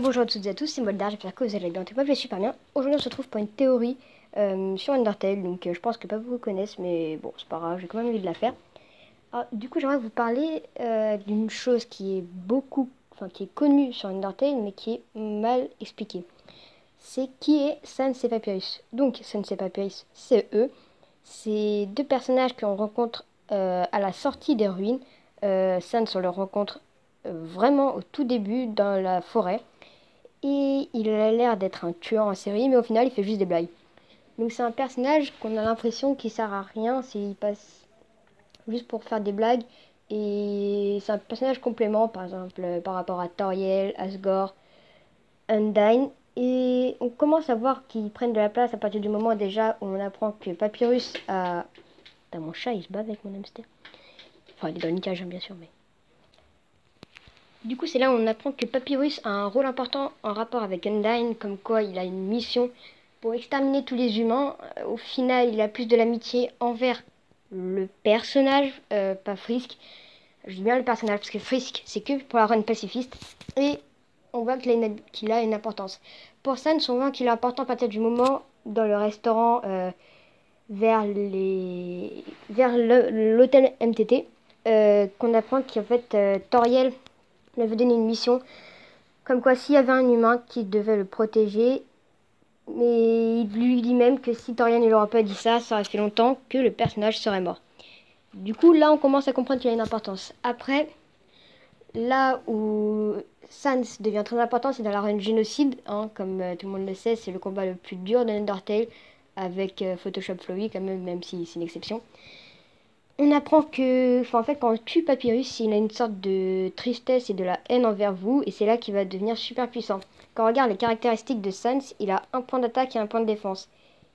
Bonjour à toutes et à tous, c'est Moldar, j'espère que vous allez bien. Moi je vais super bien. Aujourd'hui on se retrouve pour une théorie sur Undertale, donc je pense que pas beaucoup connaissent, mais bon c'est pas grave, j'ai quand même envie de la faire. Alors, du coup j'aimerais vous parler d'une chose qui est qui est connue sur Undertale, mais qui est mal expliquée. C'est qui est Sans et Papyrus. Donc Sans et Papyrus, c'est eux. C'est deux personnages qu'on rencontre à la sortie des ruines. Sans on le rencontre vraiment au tout début dans la forêt. Et il a l'air d'être un tueur en série, mais au final, il fait juste des blagues. Donc c'est un personnage qu'on a l'impression qu'il sert à rien, s'il passe juste pour faire des blagues. Et c'est un personnage complément, par exemple, par rapport à Toriel, Asgore, Undyne. Et on commence à voir qu'ils prennent de la place à partir du moment déjà où on apprend que Papyrus a... Putain, mon chat, il se bat avec mon hamster. Enfin, il est dans une cage, hein, bien sûr, mais... Du coup, c'est là où on apprend que Papyrus a un rôle important en rapport avec Undyne, comme quoi il a une mission pour exterminer tous les humains. Au final, il a plus de l'amitié envers le personnage, pas Frisk. Je dis bien le personnage, parce que Frisk, c'est que pour la run pacifiste. Et on voit qu'il a une importance. Pour Sans, on voit qu'il est important à partir du moment dans le restaurant vers l'hôtel MTT, qu'on apprend qu'en fait, Toriel il avait donné une mission, comme quoi s'il y avait un humain qui devait le protéger, mais il lui dit même que si Torian ne leur a pas dit ça, ça aurait fait longtemps que le personnage serait mort. Du coup, là, on commence à comprendre qu'il a une importance. Après, là où Sans devient très important, c'est dans la run génocide, hein, comme tout le monde le sait, c'est le combat le plus dur de Undertale, avec Photoshop Flowey, quand même si c'est une exception. On apprend que, en fait, quand on tue Papyrus, il a une sorte de tristesse et de la haine envers vous, et c'est là qu'il va devenir super puissant. Quand on regarde les caractéristiques de Sans, il a un point d'attaque et un point de défense.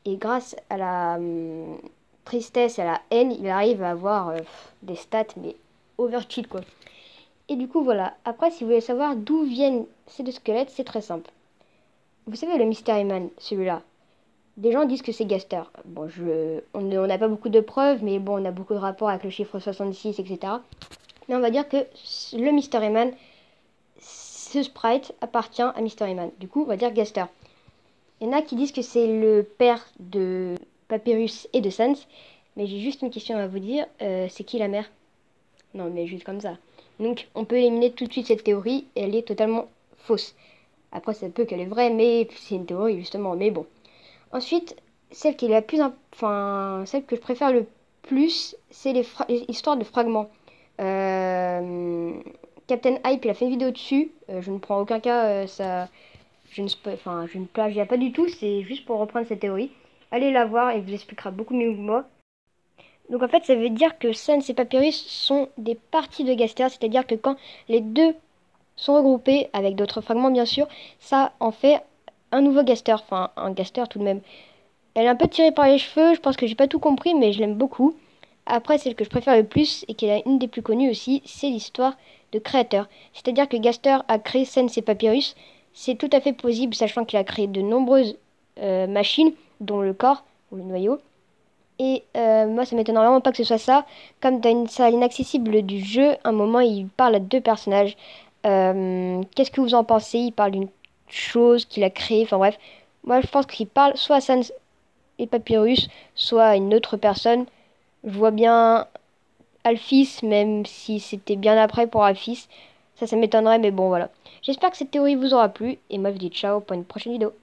Et grâce à la tristesse et à la haine, il arrive à avoir des stats, mais overkill quoi. Et du coup, voilà. Après, si vous voulez savoir d'où viennent ces deux squelettes, c'est très simple. Vous savez, le Mystery Man, celui-là. Des gens disent que c'est Gaster. Bon, on n'a pas beaucoup de preuves, mais bon, on a beaucoup de rapports avec le chiffre 66, etc. Mais on va dire que le Mystery Man, ce sprite appartient à Mystery Man. Du coup, on va dire Gaster. Il y en a qui disent que c'est le père de Papyrus et de Sans, mais j'ai juste une question à vous dire. C'est qui la mère? Non, mais juste comme ça. Donc, on peut éliminer tout de suite cette théorie, et elle est totalement fausse. Après, ça peut qu'elle est vraie, mais c'est une théorie, justement. Mais bon. Ensuite, celle qui est la plus, celle que je préfère le plus, c'est les histoires de fragments. Euh, Captain Hype, il a fait une vidéo dessus. Je ne prends aucun cas, je ne plagie pas du tout. C'est juste pour reprendre cette théorie. Allez la voir et vous expliquera beaucoup mieux que moi. Donc en fait, ça veut dire que Sans et Papyrus sont des parties de Gaster, c'est-à-dire que quand les deux sont regroupés avec d'autres fragments, bien sûr, ça en fait un nouveau Gaster, enfin un Gaster tout de même. Elle est un peu tirée par les cheveux, je pense que j'ai pas tout compris, mais je l'aime beaucoup. Après, celle que je préfère le plus, et qui est une des plus connues aussi, c'est l'histoire de créateur. C'est-à-dire que Gaster a créé Sans et Papyrus. C'est tout à fait possible, sachant qu'il a créé de nombreuses machines, dont le corps, ou le noyau. Et moi, ça m'étonne vraiment pas que ce soit ça. Comme dans une salle inaccessible du jeu, un moment, il parle à deux personnages. Qu'est-ce que vous en pensez? Il parle d'une chose qu'il a créée, enfin bref. Moi, je pense qu'il parle soit à Sans et Papyrus, soit une autre personne. Je vois bien Alphys, même si c'était bien après pour Alphys. Ça m'étonnerait, mais bon, voilà. J'espère que cette théorie vous aura plu, et moi je vous dis ciao pour une prochaine vidéo.